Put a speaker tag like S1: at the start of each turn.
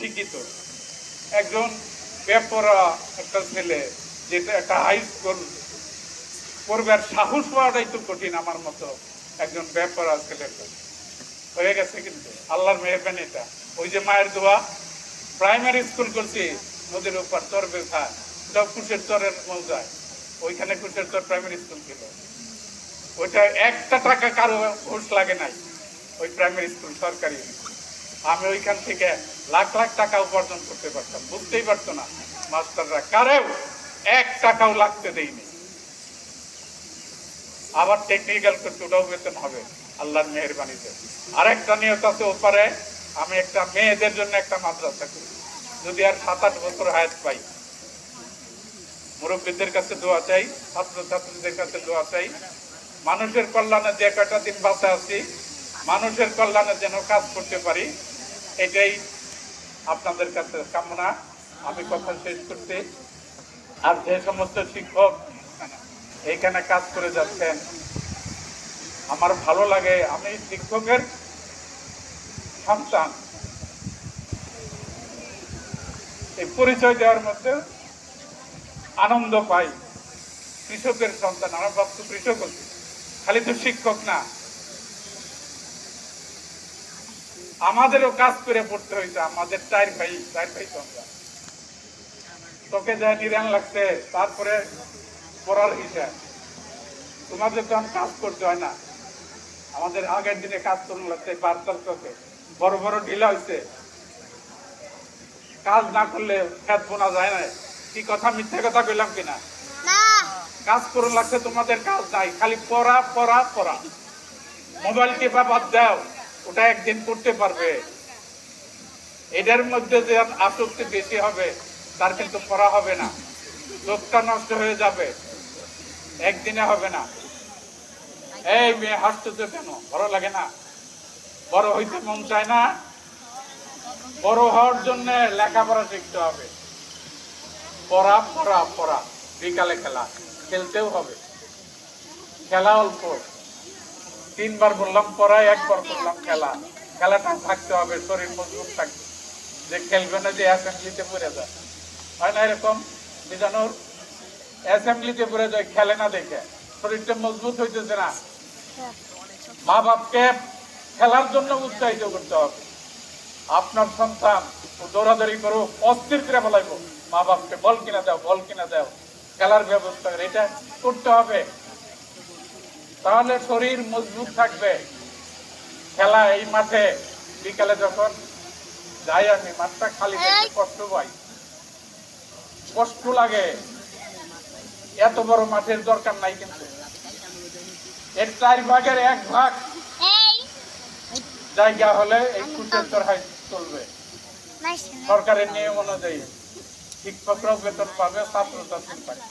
S1: ঠিকই তো, একজন বেপরা একটা ছেলে যেটা একটা হাই স্কুল পড়বার সাহস পাওয়াটাই তো কঠিন। আমার মতো একজন বেপরা ছেলে হয়ে গেছে, কিন্তু আল্লাহর মেহেরবানি এটা। ওই যে মায়ের দোয়া, প্রাইমারি স্কুল করছি নদীর উপর চর বেথা, ওটাও কুশের চরের মৌজায়, ওইখানে কুশের চর প্রাইমারি স্কুল ছিল। ওইটা একটা টাকা কারো ঘুষ লাগে নাই, ওই প্রাইমারি স্কুল সরকারি। আমি ওইখান থেকে লাখ লাখ টাকা উপার্জন করতে পারতাম, বুঝতেই পারতো না মাস্টাররা, কারেও 1 টাকাও লাগতে দেয়নি। আবার টেকনিক্যাল করতে ওটাও বেতন হবে আল্লাহর মেহেরবানিতে। আরেকটা নিয়ত আছে ওপারে, আমি একটা মেয়েদের জন্য একটা মাদ্রাসা করি, যদি আর 7-8 বছর হায়াত পাই। মুরব্বীদের কাছে দোয়া চাই, ছাত্রছাত্রীদের কাছে দোয়া চাই, মানুষের কল্যাণে যে কয়টা দিন বাঁচা আছি মানুষের কল্যাণে যেন কাজ করতে পারি, এটাই আপনাদের কাছে কামনা। আমি কথা শেষ করতে, আর যে সমস্ত শিক্ষক এইখানে কাজ করে যাচ্ছেন, আমার ভালো লাগে। আমি শিক্ষকের সন্তান, এই পরিচয় দেওয়ার মধ্যে আনন্দ পাই। কৃষকের সন্তান, আমার বাপ তো কৃষক হচ্ছে, খালি তো শিক্ষক না, আমাদেরও কাজ করে পড়তে হয়েছে। আমাদের 4 ভাই সন্তান, তোকে যা নিরান লাগছে, তারপরে পড়ার হিসাব। তোমাদের তো কাজ করতে হয় না, আমাদের আগের দিনে কাজ করতে লাগছে। বার্তার চোখে বড় বড় ঢিলা হয়েছে, কাজ না করলে খেত বোনা যায় না। কি কথা, মিথ্যে কথা কইলাম কিনা? কাজ করুন লাগছে, তোমাদের কাজ নাই, খালি পড়া পড়া পড়া। মোবাইল টিপা বাদ দাও, ওটা একদিন করতে পারবে। এটার মধ্যে যে আসক্তি বেশি হবে, তার কিন্তু পড়া হবে না, চোখটা নষ্ট হয়ে যাবে, একদিনে হবে না। এই মেয়ে হাসতেছে কেন? ভালো লাগে না? বড় হইতে মন চায় না? বড় হওয়ার জন্য লেখাপড়া শিখতে হবে। পড়া পড়া পড়া, বিকালে খেলা, খেলতেও হবে। খেলা অল্প, 3 বার বললাম পড়া, 1 বার বললাম খেলা। খেলাটা থাকতে হবে, শরীর মজবুত থাকবে। যে খেলবে না, যে অ্যাসেম্বলিতে পড়ে যায়, হয় না এরকম? বিজানুর অ্যাসেম্বলিতে পড়ে যায় খেলে না দেখে, শরীরটা মজবুত হইতেছে না। মা বাপকে খেলার জন্য উৎসাহিত করতে হবে। আপনার সন্তান দৌড়াদৌড়ি করো, অস্থির করে বলাইব, মা বাপকে বল কিনা দাও, বল কিনা দাও, খেলার ব্যবস্থা এটা করতে হবে, তাহলে শরীর মজবুত থাকবে। খেলা এই মাঠে বিকালে যখন যাই, আমি মাঠটা খালি দেখতে কষ্ট পাই, কষ্ট লাগে। এত বড় মাঠের দরকার নাই, কিন্তু এর 4 ভাগের 1 ভাগ জায়গা হলে এই কুশের চড়াই চলবে। সরকারের নিয়ম অনুযায়ী শিক্ষকরাও বেতন পাবে, ছাত্রছাত্রী পাবে।